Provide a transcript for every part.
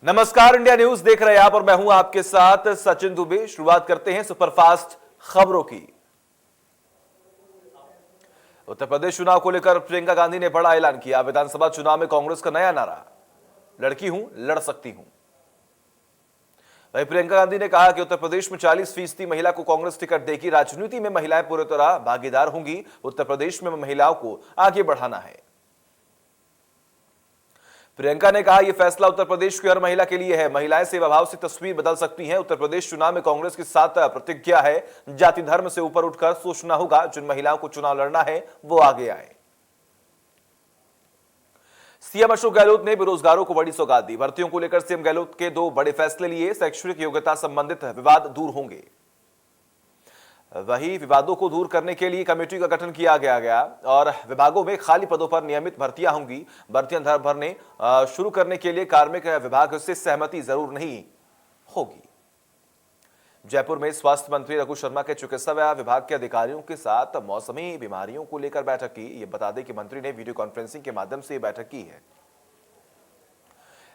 नमस्कार, India news देख रहे हैं आप और मैं हूं आपके साथ सचिन दुबे। शुरुआत करते हैं सुपरफास्ट खबरों की। उत्तर प्रदेश चुनाव को लेकर प्रियंका गांधी ने बड़ा ऐलान किया। विधानसभा चुनाव में कांग्रेस का नया नारा, लड़की हूं लड़ सकती हूं। वहीं प्रियंका गांधी ने कहा कि उत्तर प्रदेश में 40% महिला को कांग्रेस टिकट देगी। राजनीति में महिलाएं पूरी तरह भागीदार होंगी। उत्तर प्रदेश में महिलाओं को आगे बढ़ाना है। प्रियंका ने कहा यह फैसला उत्तर प्रदेश की हर महिला के लिए है। महिलाएं सेवाभाव से तस्वीर बदल सकती हैं। उत्तर प्रदेश चुनाव में कांग्रेस की 7 प्रतिज्ञा है। जाति धर्म से ऊपर उठकर सोचना होगा। जिन महिलाओं को चुनाव लड़ना है वो आगे आए। सीएम अशोक गहलोत ने बेरोजगारों को बड़ी सौगात दी। भर्तियों को लेकर सीएम गहलोत के 2 बड़े फैसले लिए। शैक्षणिक योग्यता संबंधित विवाद दूर होंगे। वही विवादों को दूर करने के लिए कमेटी का गठन किया गया और विभागों में खाली पदों पर नियमित भर्तियां होंगी। भर्तियां भरने शुरू करने के लिए कार्मिक विभाग से सहमति जरूर नहीं होगी। जयपुर में स्वास्थ्य मंत्री रघु शर्मा के चिकित्सा विभाग के अधिकारियों के साथ मौसमी बीमारियों को लेकर बैठक की। ये बता दें कि मंत्री ने वीडियो कॉन्फ्रेंसिंग के माध्यम से बैठक की है।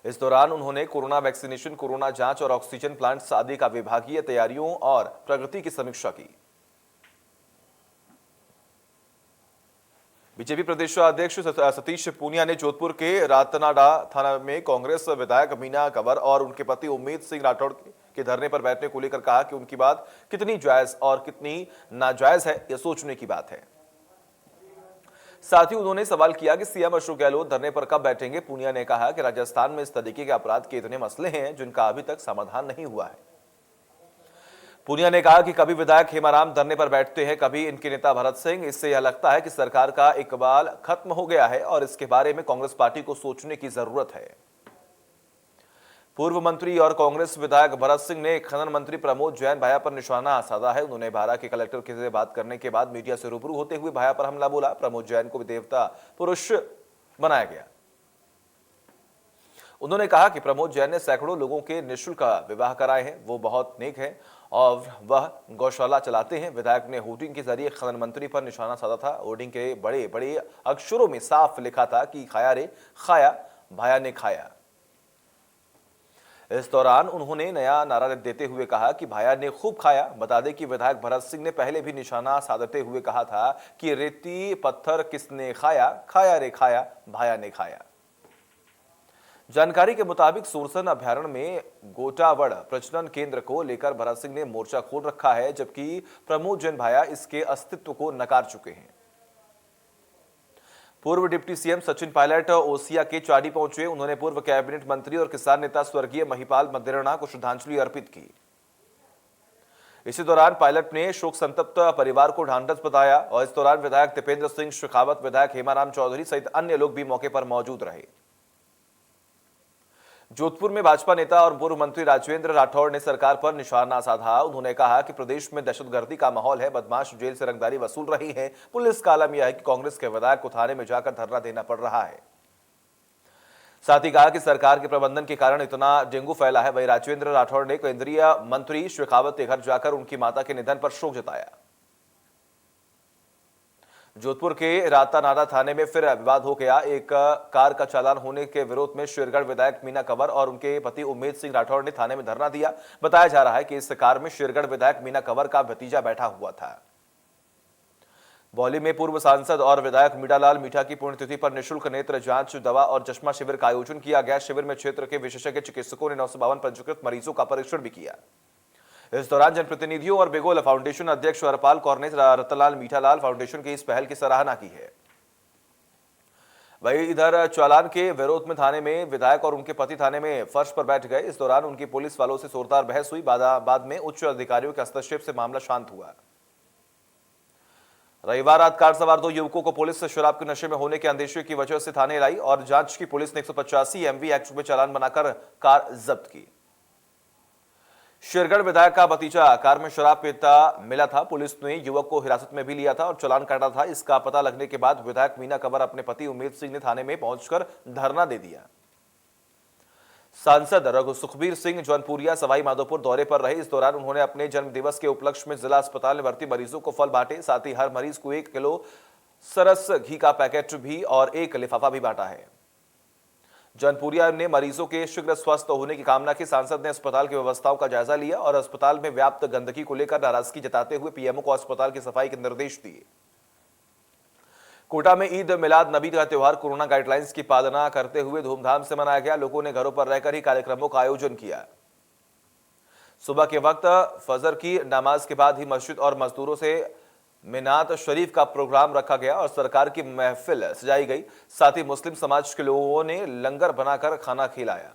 इस दौरान उन्होंने कोरोना वैक्सीनेशन, कोरोना जांच और ऑक्सीजन प्लांट्स आदि का विभागीय तैयारियों और प्रगति की समीक्षा की। बीजेपी प्रदेश अध्यक्ष सतीश पूनिया ने जोधपुर के रातनाडा थाना में कांग्रेस विधायक मीना कंवर और उनके पति उम्मेद सिंह राठौड़ के धरने पर बैठने को लेकर कहा कि उनकी बात कितनी जायज और कितनी नाजायज है, यह सोचने की बात है। साथ ही उन्होंने सवाल किया कि सीएम अशोक गहलोत धरने पर कब बैठेंगे। पूनिया ने कहा कि राजस्थान में इस तरीके के अपराध के इतने मसले हैं जिनका अभी तक समाधान नहीं हुआ है। पूनिया ने कहा कि कभी विधायक हेमाराम धरने पर बैठते हैं, कभी इनके नेता भरत सिंह। इससे यह लगता है कि सरकार का इकबाल खत्म हो गया है और इसके बारे में कांग्रेस पार्टी को सोचने की जरूरत है। पूर्व मंत्री और कांग्रेस विधायक भरत सिंह ने खनन मंत्री प्रमोद जैन भाया पर निशाना साधा है। उन्होंने भारा के कलेक्टर से बात करने के बाद मीडिया से रूबरू होते हुए भाया पर हमला बोला। प्रमोद जैन को देवता पुरुष बनाया गया। उन्होंने कहा कि प्रमोद जैन ने सैकड़ों लोगों के निःशुल्क विवाह कराए हैं, वो बहुत नेक हैं और वह गौशाला चलाते हैं। विधायक ने होर्डिंग के जरिए खनन मंत्री पर निशाना साधा था। होर्डिंग के बड़े बड़े अक्षरों में साफ लिखा था कि खाया रे खाया, भाया ने खाया। इस दौरान उन्होंने नया नारा देते हुए कहा कि भाया ने खूब खाया। बता दें कि विधायक भरत सिंह ने पहले भी निशाना साधते हुए कहा था कि रेती पत्थर किसने खाया, खाया रे खाया, भाया ने खाया। जानकारी के मुताबिक सुरसन अभयारण्य में गोटावड़ प्रजनन केंद्र को लेकर भरत सिंह ने मोर्चा खोल रखा है, जबकि प्रमोद जैन भाया इसके अस्तित्व को नकार चुके हैं। पूर्व डिप्टी सीएम सचिन पायलट ओसिया के चाडी पहुंचे। उन्होंने पूर्व कैबिनेट मंत्री और किसान नेता स्वर्गीय महिपाल मदेरणा को श्रद्धांजलि अर्पित की। इसी दौरान पायलट ने शोक संतप्त परिवार को ढांढस बताया और इस दौरान विधायक दीपेंद्र सिंह शेखावत, विधायक हेमाराम चौधरी सहित अन्य लोग भी मौके पर मौजूद रहे। जोधपुर में भाजपा नेता और पूर्व मंत्री राजेंद्र राठौड़ ने सरकार पर निशाना साधा। उन्होंने कहा कि प्रदेश में दहशतगर्दी का माहौल है, बदमाश जेल से रंगदारी वसूल रही है। पुलिस का आलम यह है कि कांग्रेस के विधायक को थाने में जाकर धरना देना पड़ रहा है। साथ ही कहा कि सरकार के प्रबंधन के कारण इतना डेंगू फैला है। वहीं राजेंद्र राठौड़ ने केंद्रीय मंत्री शेखावत के घर जाकर उनकी माता के निधन पर शोक जताया। जोधपुर के रातानाडा थाने में फिर विवाद हो गया। एक कार का चालान होने के विरोध में शेरगढ़ विधायक मीना कंवर और उनके पति उम्मेद सिंह राठौड़ ने थाने में धरना दिया। बताया जा रहा है कि इस कार में शेरगढ़ विधायक मीना कंवर का भतीजा बैठा हुआ था। बौली में पूर्व सांसद और विधायक मीठालाल मीठा की पुण्यतिथि पर निःशुल्क नेत्र जांच, दवा और चश्मा शिविर का आयोजन किया गया। शिविर में क्षेत्र के विशेषज्ञ चिकित्सकों ने 952 पंजीकृत मरीजों का परीक्षण भी किया। इस दौरान जनप्रतिनिधियों और बेगोल फाउंडेशन अध्यक्ष हरपाल कौर ने रतनलाल मीठालाल फाउंडेशन की इस पहल की सराहना की है। वहीं इधर चालान के विरोध में थाने में विधायक और उनके पति थाने में फर्श पर बैठ गए। इस दौरान उनकी पुलिस वालों से जोरदार बहस हुई। बाद में उच्च अधिकारियों के हस्तक्षेप से मामला शांत हुआ। रविवार रात कार सवार 2 युवकों को पुलिस शराब के नशे में होने के अंदेशे की वजह से थाने लाई और जांच की पुलिस ने 185 एमवी एक्ट में चालान बनाकर कार जब्त की। शेरगढ़ विधायक का भतीजा कार में शराब पीता मिला था। पुलिस ने युवक को हिरासत में भी लिया था और चालान काटा था। इसका पता लगने के बाद विधायक मीना कंवर अपने पति उम्मेद सिंह ने थाने में पहुंचकर धरना दे दिया। सांसद रघु सुखबीर सिंह जौनपुरिया सवाई माधोपुर दौरे पर रहे। इस दौरान उन्होंने अपने जन्म दिवस के उपलक्ष्य में जिला अस्पताल में भर्ती मरीजों को फल बांटे। साथ ही हर मरीज को 1 किलो सरस घी का पैकेट भी और 1 लिफाफा भी बांटा है। जौनपुरिया ने मरीजों के शीघ्र स्वस्थ होने की कामना की। सांसद ने अस्पताल की व्यवस्थाओं का जायजा लिया और अस्पताल में व्याप्त गंदगी को लेकर नाराजगी जताते हुए पीएमओ को अस्पताल की सफाई के निर्देश दिए। कोटा में ईद मिलाद नबी का त्योहार कोरोना गाइडलाइंस की पालना करते हुए धूमधाम से मनाया गया। लोगों ने घरों पर रहकर ही कार्यक्रमों का आयोजन किया। सुबह के वक्त फजर की नमाज के बाद ही मस्जिद और मजदूरों से मिनात शरीफ का प्रोग्राम रखा गया और सरकार की महफिल सजाई गई। साथ ही मुस्लिम समाज के लोगों ने लंगर बनाकर खाना खिलाया।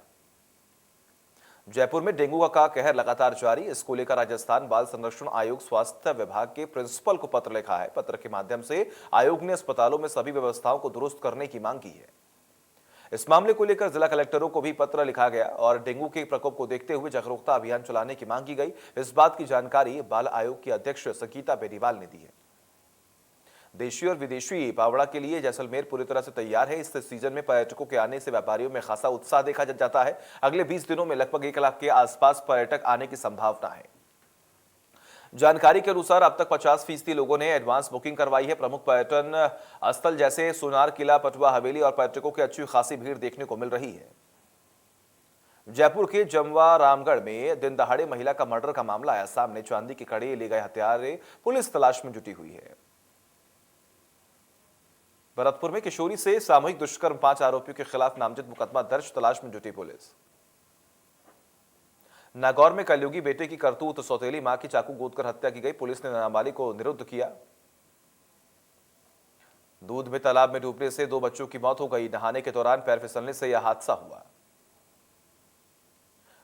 जयपुर में डेंगू का कहर लगातार जारी। इसको लेकर राजस्थान बाल संरक्षण आयोग स्वास्थ्य विभाग के प्रिंसिपल को पत्र लिखा है। पत्र के माध्यम से आयोग ने अस्पतालों में सभी व्यवस्थाओं को दुरुस्त करने की मांग की है। इस मामले को लेकर जिला कलेक्टरों को भी पत्र लिखा गया और डेंगू के प्रकोप को देखते हुए जागरूकता अभियान चलाने की मांग की गई। इस बात की जानकारी बाल आयोग की अध्यक्ष संगीता बेनीवाल ने दी है। देशी और विदेशी पावड़ा के लिए जैसलमेर पूरी तरह से तैयार है। इस सीजन में पर्यटकों के आने से व्यापारियों में खासा उत्साह देखा जाता है। अगले 20 दिनों में लगभग 1 लाख के आसपास पर्यटक आने की संभावना है। जानकारी के अनुसार अब तक 50% लोगों ने एडवांस बुकिंग करवाई है। प्रमुख पर्यटन स्थल जैसे सोनार किला, पटुआ हवेली और पर्यटकों की अच्छी खासी भीड़ देखने को मिल रही है। जयपुर के जमवा रामगढ़ में दिन दहाड़े महिला का मर्डर का मामला आया सामने। चांदी की कड़ी ले गए हत्यारे पुलिस तलाश में जुटी हुई है। भरतपुर में किशोरी से सामूहिक दुष्कर्म 5 आरोपियों के खिलाफ नामजद मुकदमा दर्ज, तलाश में जुटी पुलिस। नागौर में कलयुगी बेटे की करतूत, सौतेली मां की चाकू गोदकर हत्या की गई। पुलिस ने नाबालिग को निरुद्ध किया। दूध में तालाब में डूबने से 2 बच्चों की मौत हो गई। नहाने के दौरान पैर फिसलने से यह हादसा हुआ।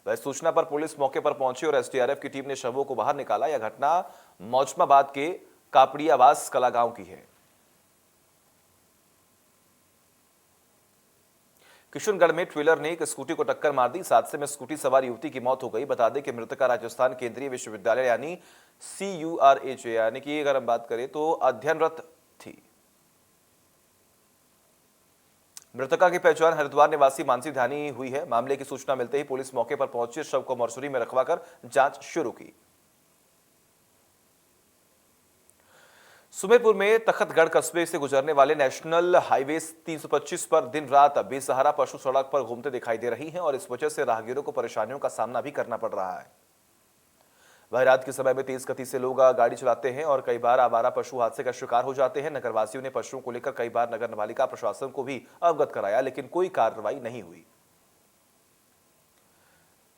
वह सूचना पर पुलिस मौके पर पहुंची और एसडीआरएफ की टीम ने शवों को बाहर निकाला। यह घटना मौजमाबाद के कापड़ियावास कला गांव की है। किशनगढ़ में ट्रेलर ने एक स्कूटी को टक्कर मार दी। इस हादसे में स्कूटी सवार युवती की मौत हो गई। बता दें कि मृतका राजस्थान केंद्रीय विश्वविद्यालय यानी CURH यानी कि अगर हम बात करें तो अध्ययनरत थी। मृतका की पहचान हरिद्वार निवासी मानसी ध्यानी हुई है। मामले की सूचना मिलते ही पुलिस मौके पर पहुंची, शव को मोर्चरी में रखवाकर जांच शुरू की। सुमेरपुर में तखतगढ़ कस्बे से गुजरने वाले नेशनल हाईवे 325 पर दिन रात बेसहारा पशु सड़क पर घूमते दिखाई दे रही हैं और इस वजह से राहगीरों को परेशानियों का सामना भी करना पड़ रहा है। वह रात के समय में तेज गति से लोग गाड़ी चलाते हैं और कई बार आवारा पशु हादसे का शिकार हो जाते हैं। नगरवासियों ने पशुओं को लेकर कई बार नगर पालिका प्रशासन को भी अवगत कराया, लेकिन कोई कार्रवाई नहीं हुई।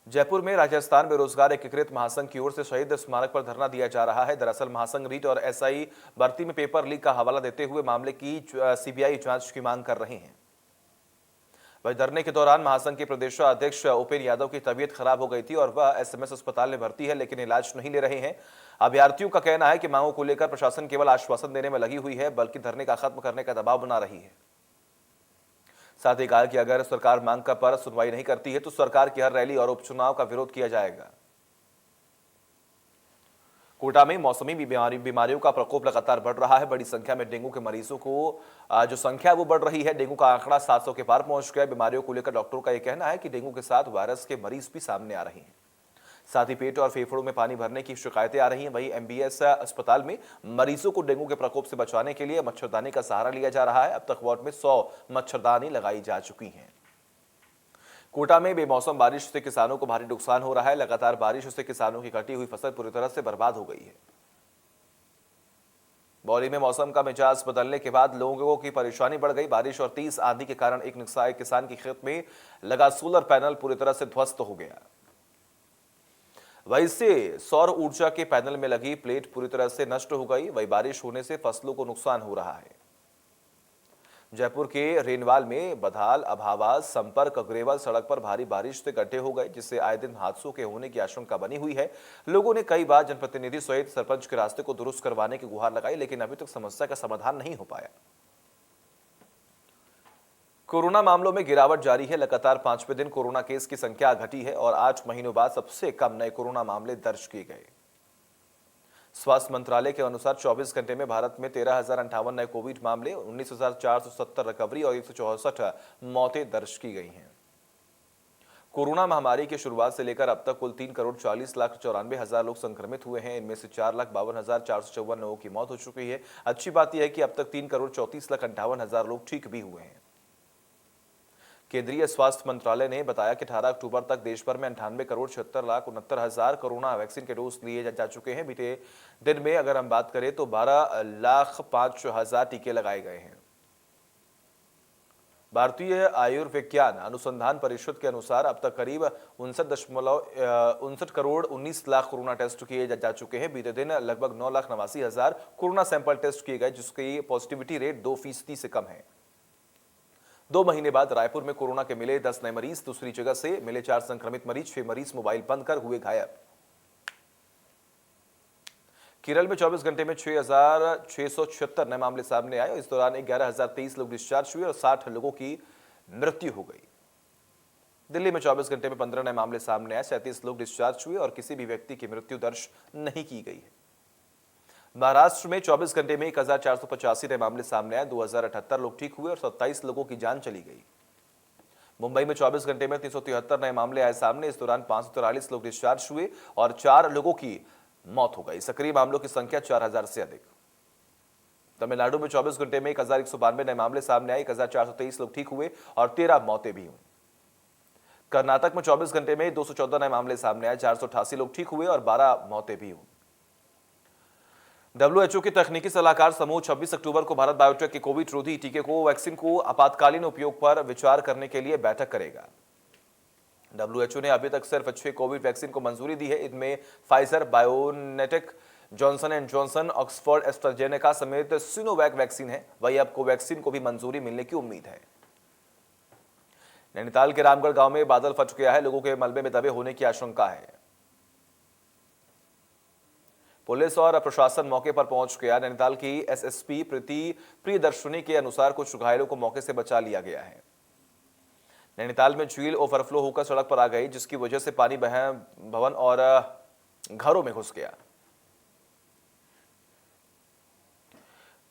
जयपुर में राजस्थान बेरोजगार एकीकृत महासंघ की ओर से शहीद स्मारक पर धरना दिया जा रहा है। दरअसल महासंघ रीट और SI भर्ती में पेपर लीक का हवाला देते हुए मामले की CBI जांच की मांग कर रहे हैं। वह धरने के दौरान महासंघ के प्रदेश अध्यक्ष उपेंद्र यादव की तबीयत खराब हो गई थी और वह SMS अस्पताल में भर्ती है, लेकिन इलाज नहीं ले रहे हैं। अभ्यर्थियों का कहना है कि मांगों को लेकर प्रशासन केवल आश्वासन देने में लगी हुई है, बल्कि धरने का खत्म करने का दबाव बना रही है। साथ ही कहा कि अगर सरकार मांग पर सुनवाई नहीं करती है तो सरकार की हर रैली और उपचुनाव का विरोध किया जाएगा। कोटा में मौसमी बीमारियों का प्रकोप लगातार बढ़ रहा है। बड़ी संख्या में डेंगू के मरीजों को जो संख्या वो बढ़ रही है। डेंगू का आंकड़ा 700 के पार पहुंच गया। बीमारियों को लेकर डॉक्टरों का यह कहना है कि डेंगू के साथ वायरस के मरीज भी सामने आ रहे हैं। साथ ही पेट और फेफड़ों में पानी भरने की शिकायतें आ रही हैं। वहीं MBS अस्पताल में मरीजों को डेंगू के प्रकोप से बचाने के लिए मच्छरदानी का सहारा लिया जा रहा है। अब तक वार्ड में 100 मच्छरदानी लगाई जा चुकी हैं। कोटा में बेमौसम बारिश से किसानों को भारी नुकसान हो रहा है। लगातार बारिश से किसानों की कटी हुई फसल पूरी तरह से बर्बाद हो गई है। बौली में मौसम का मिजाज बदलने के बाद लोगों की परेशानी बढ़ गई। बारिश और तेज आंधी के कारण एक किसान के खेत में लगा सोलर पैनल पूरी तरह से ध्वस्त हो गया। वहीं से सौर ऊर्जा के पैनल में लगी प्लेट पूरी तरह से नष्ट हो गई। वहीं बारिश होने से फसलों को नुकसान हो रहा है। जयपुर के रेनवाल में बधाल अभावास संपर्क अग्रेवल सड़क पर भारी बारिश से गड्ढे हो गए, जिससे आए दिन हादसों के होने की आशंका बनी हुई है। लोगों ने कई बार जनप्रतिनिधि सहित सरपंच के रास्ते को दुरुस्त करवाने की गुहार लगाई, लेकिन अभी तक समस्या का समाधान नहीं हो पाया। कोरोना मामलों में गिरावट जारी है। लगातार 5वें दिन कोरोना केस की संख्या घटी है और 8 महीनों बाद सबसे कम नए कोरोना मामले दर्ज किए गए। स्वास्थ्य मंत्रालय के अनुसार 24 घंटे में भारत में 13,058 नए कोविड मामले, 19,470 रिकवरी और 164 मौतें दर्ज की गई हैं। कोरोना महामारी की शुरुआत से लेकर अब तक कुल 3,40,94,000 लोग संक्रमित हुए हैं। इनमें से 4,52,454 लोगों की मौत हो चुकी है। अच्छी बात यह है कि अब तक 3,34,58,000 लोग ठीक भी हुए हैं। केंद्रीय स्वास्थ्य मंत्रालय ने बताया कि 18 अक्टूबर तक देश भर में 98,76,69,000 कोरोना वैक्सीन के डोज लिए जा चुके हैं। बीते दिन में अगर हम बात करें तो 12,05,000 टीके लगाए गए हैं। भारतीय आयुर्विज्ञान अनुसंधान परिषद के अनुसार अब तक करीब 59 करोड़ 19 लाख कोरोना टेस्ट किए जा चुके हैं। बीते दिन लगभग 9,89,000 कोरोना सैंपल टेस्ट किए गए, जिसकी पॉजिटिविटी रेट 2% से कम है। 2 महीने बाद रायपुर में कोरोना के मिले 10 नए मरीज। दूसरी जगह से मिले 4 संक्रमित मरीज। 6 मरीज मोबाइल बंद कर हुए घायल। केरल में 24 घंटे में 6,676 नए मामले सामने आए और इस दौरान 11,023 लोग डिस्चार्ज हुए और 60 लोगों की मृत्यु हो गई। दिल्ली में 24 घंटे में 15 नए मामले सामने आए, 37 लोग डिस्चार्ज हुए और किसी भी व्यक्ति की मृत्यु दर्ज नहीं की गई है। महाराष्ट्र में 24 घंटे में 1,485 नए मामले सामने आए, 2,078 लोग ठीक हुए और 27 लोगों की जान चली गई। मुंबई में 24 घंटे में 373 नए मामले आए सामने, इस दौरान 543 लोग डिस्चार्ज हुए और 4 लोगों की मौत हो गई। सक्रिय मामलों की संख्या 4,000 से अधिक। तमिलनाडु में 24 घंटे में 1,192 नए मामले सामने आए, 1,423 लोग ठीक हुए और 13 मौतें भी हुई। कर्नाटक में 24 घंटे में 214 नए मामले सामने आए, 488 लोग ठीक हुए और 12 मौतें भी हुई। WHO के तकनीकी सलाहकार समूह 26 अक्टूबर को भारत बायोटेक के कोविड रोधी टीके को वैक्सीन को आपातकालीन उपयोग पर विचार करने के लिए बैठक करेगा। WHO ने अभी तक सिर्फ 6 कोविड वैक्सीन को मंजूरी दी है। इनमें Pfizer, BioNTech, Johnson and Johnson, Oxford AstraZeneca समेत सिनोवैक वैक्सीन है। वही अब कोवैक्सीन को भी मंजूरी मिलने की उम्मीद है। नैनीताल के रामगढ़ गांव में बादल फट गया है, लोगों के मलबे में दबे होने की आशंका है। पुलिस और प्रशासन मौके पर पहुंच गया। नैनीताल की एसएसपी प्रीति प्रियदर्शनी के अनुसार कुछ घायलों को मौके से बचा लिया गया है। नैनीताल में झील ओवरफ्लो होकर सड़क पर आ गई, जिसकी वजह से पानी भवन और घरों में घुस गया।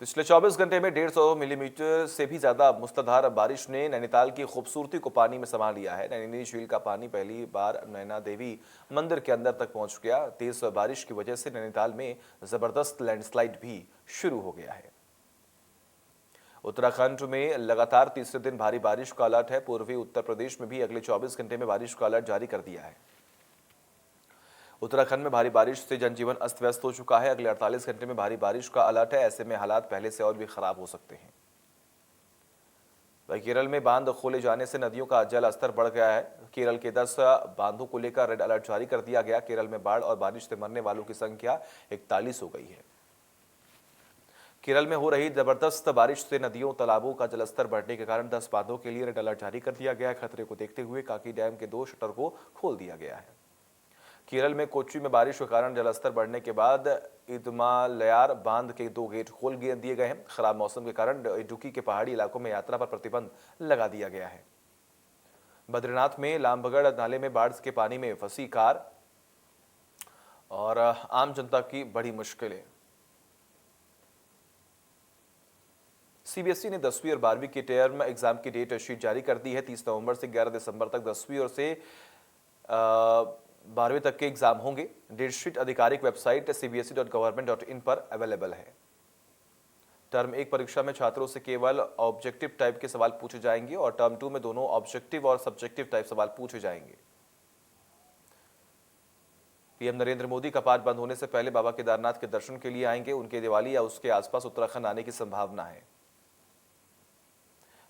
पिछले 24 घंटे में 150 मिलीमीटर से भी ज्यादा मूसलाधार बारिश ने नैनीताल की खूबसूरती को पानी में समा लिया है। नैनी झील का पानी पहली बार नैना देवी मंदिर के अंदर तक पहुंच गया। तेज बारिश की वजह से नैनीताल में जबरदस्त लैंडस्लाइड भी शुरू हो गया है। उत्तराखंड में लगातार तीसरे दिन भारी बारिश का अलर्ट है। पूर्वी उत्तर प्रदेश में भी अगले 24 घंटे में बारिश का अलर्ट जारी कर दिया है। उत्तराखंड में भारी बारिश से जनजीवन अस्त व्यस्त हो चुका है। अगले 48 घंटे में भारी बारिश का अलर्ट है। ऐसे में हालात पहले से और भी खराब हो सकते हैं। वहीं केरल में बांध खोले जाने से नदियों का जल स्तर बढ़ गया है। केरल के 10 बांधों को लेकर रेड अलर्ट जारी कर दिया गया। केरल में बाढ़ और बारिश से मरने वालों की संख्या 41 हो गई है। केरल में हो रही जबरदस्त बारिश से नदियों तालाबों का जलस्तर बढ़ने के कारण 10 बांधों के लिए रेड अलर्ट जारी कर दिया गया है। खतरे को देखते हुए काकी डैम के 2 शटर को खोल दिया गया है। केरल में कोच्चि में बारिश के कारण जलस्तर बढ़ने के बाद इदमालयार बांध के 2 गेट खोल दिए गए हैं। खराब मौसम के कारण इडुक्की के पहाड़ी इलाकों में यात्रा पर प्रतिबंध लगा दिया गया है। बद्रीनाथ में लामबगड़ नाले में बाढ़ के पानी में फंसी कार और आम जनता की बड़ी मुश्किलें। सीबीएसई ने 10वीं और 12वीं की टर्म एग्जाम की डेट शीट जारी कर दी है। 30 नवंबर से 11 दिसंबर तक 10वीं और से 12वीं तक के एग्जाम होंगे। डेट शीट आधिकारिक वेबसाइट cbse.government.in पर अवेलेबल है। टर्म 1 परीक्षा में छात्रों से केवल ऑब्जेक्टिव टाइप के सवाल पूछे जाएंगे और टर्म 2 में दोनों ऑब्जेक्टिव और सब्जेक्टिव टाइप सवाल पूछे जाएंगे। पीएम नरेंद्र मोदी कपाट बंद होने से पहले बाबा केदारनाथ के दर्शन के लिए आएंगे। उनके दिवाली या उसके आसपास उत्तराखंड आने की संभावना है।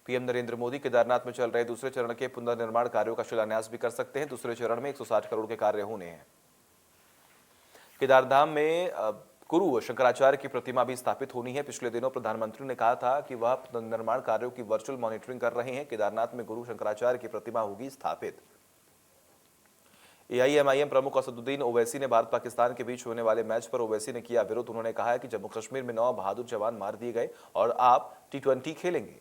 पीएम नरेंद्र मोदी केदारनाथ में चल रहे दूसरे चरण के पुनर्निर्माण कार्यों का शिलान्यास भी कर सकते हैं। दूसरे चरण में 160 करोड़ के कार्य होने हैं। केदारधाम में गुरु शंकराचार्य की प्रतिमा भी स्थापित होनी है। पिछले दिनों प्रधानमंत्री ने कहा था कि वह पुनर्निर्माण कार्यों की वर्चुअल मॉनिटरिंग कर रहे हैं। केदारनाथ में गुरु शंकराचार्य की प्रतिमा होगी स्थापित। एआईएमआईएम प्रमुख असदुद्दीन ओवैसी ने भारत पाकिस्तान के बीच होने वाले मैच पर ओवैसी ने किया विरोध। उन्होंने कहा है कि जम्मू कश्मीर में 9 बहादुर जवान मार दिए गए और आप T20 खेलेंगे।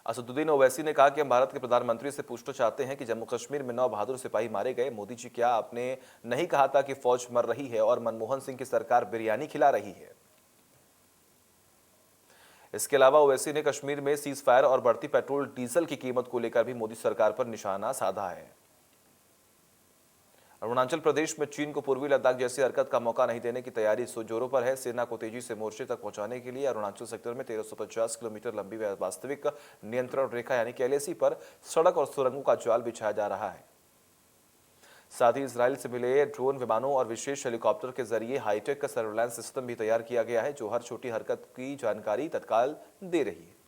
असदुद्दीन ओवैसी ने कहा कि हम भारत के प्रधानमंत्री से पूछना चाहते हैं कि जम्मू कश्मीर में 9 बहादुर सिपाही मारे गए। मोदी जी, क्या आपने नहीं कहा था कि फौज मर रही है और मनमोहन सिंह की सरकार बिरयानी खिला रही है? इसके अलावा ओवैसी ने कश्मीर में सीज फायर और बढ़ती पेट्रोल डीजल की कीमत को लेकर भी मोदी सरकार पर निशाना साधा है। अरुणाचल प्रदेश में चीन को पूर्वी लद्दाख जैसी हरकत का मौका नहीं देने की तैयारी जोरों पर है। सेना को तेजी से मोर्चे तक पहुंचाने के लिए अरुणाचल सेक्टर में 1350 किलोमीटर लंबी वास्तविक नियंत्रण रेखा यानी कि एलएसी पर सड़क और सुरंगों का जाल बिछाया जा रहा है। साथ ही इजराइल से मिले ड्रोन विमानों और विशेष हेलीकॉप्टर के जरिए हाईटेक सर्विलांस सिस्टम भी तैयार किया गया है, जो हर छोटी हरकत की जानकारी तत्काल दे रही है।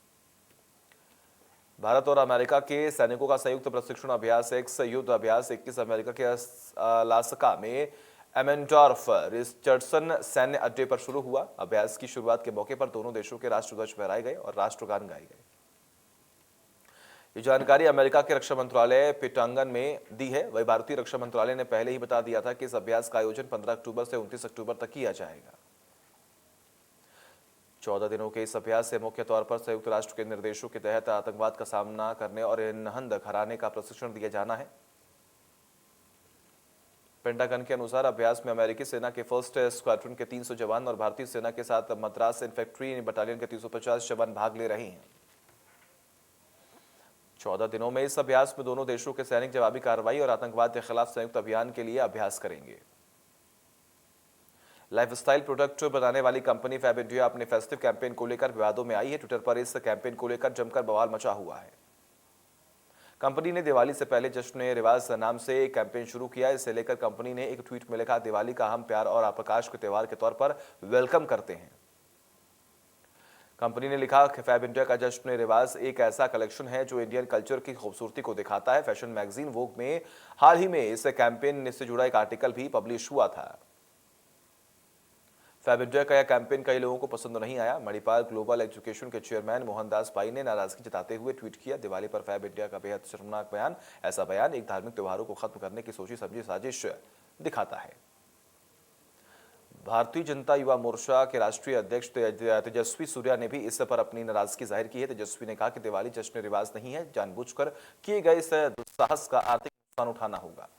भारत और अमेरिका के सैनिकों का संयुक्त प्रशिक्षण अभ्यास एक्स युद्ध अभ्यास 21 अमेरिका के अलास्का में एमेंडोर्फ रिचर्डसन सैन्य अड्डे पर शुरू हुआ। अभ्यास की शुरुआत के मौके पर दोनों देशों के राष्ट्रध्वज फहराए गए और राष्ट्रगान गाए गए। ये जानकारी अमेरिका के रक्षा मंत्रालय पिटांगन में दी है। वही भारतीय रक्षा मंत्रालय ने पहले ही बता दिया था कि इस अभ्यास का आयोजन 15 अक्टूबर से 29 अक्टूबर तक किया जाएगा। 14 दिनों के इस अभ्यास से मुख्य तौर पर संयुक्त राष्ट्र के निर्देशों के तहत आतंकवाद का सामना करने और नहंद हराने का प्रशिक्षण दिया जाना है। पेंटागन के अनुसार अभ्यास में अमेरिकी सेना के फर्स्ट स्क्वाड्रन के 300 जवान और भारतीय सेना के साथ मद्रास इन्फेंट्री बटालियन के 350 जवान भाग ले रहे हैं। 14 दिनों में इस अभ्यास में दोनों देशों के सैनिक जवाबी कार्रवाई और आतंकवाद के खिलाफ संयुक्त अभियान के लिए अभ्यास करेंगे। लाइफस्टाइल प्रोडक्ट बनाने वाली कंपनी फैब इंडिया अपने फेस्टिव कैंपेन को लेकर विवादों में आई है। ट्विटर पर इस कैंपेन को लेकर जमकर बवाल मचा हुआ है। कंपनी ने दिवाली से पहले जश्न रिवाज नाम से एक कैंपेन शुरू किया। इसे लेकर कंपनी ने एक ट्वीट में लिखा, दिवाली का हम प्यार और प्रकाश के त्यौहार के तौर पर वेलकम करते हैं। कंपनी ने लिखा कि फैब इंडिया का जश्न रिवाज एक ऐसा कलेक्शन है जो इंडियन कल्चर की खूबसूरती को दिखाता है। फैशन मैगजीन वोग में हाल ही में इस कैंपेन से जुड़ा एक आर्टिकल भी पब्लिश हुआ था। फैब इंडिया का यह कैंपेन कई लोगों को पसंद नहीं आया। मणिपाल ग्लोबल एजुकेशन के चेयरमैन मोहनदास पाई ने नाराजगी जताते हुए ट्वीट किया, दिवाली पर फैब इंडिया का बेहद शर्मनाक बयान। ऐसा बयान एक धार्मिक त्योहारों को खत्म करने की सोची समझी साजिश दिखाता है। भारतीय जनता युवा मोर्चा के राष्ट्रीय अध्यक्ष तेजस्वी सूर्या ने भी इस पर अपनी नाराजगी जाहिर की है। तेजस्वी ने कहा कि दिवाली जश्न रिवाज नहीं है, जानबूझकर किए गए इस दुस्साहस का आर्थिक नुकसान उठाना होगा।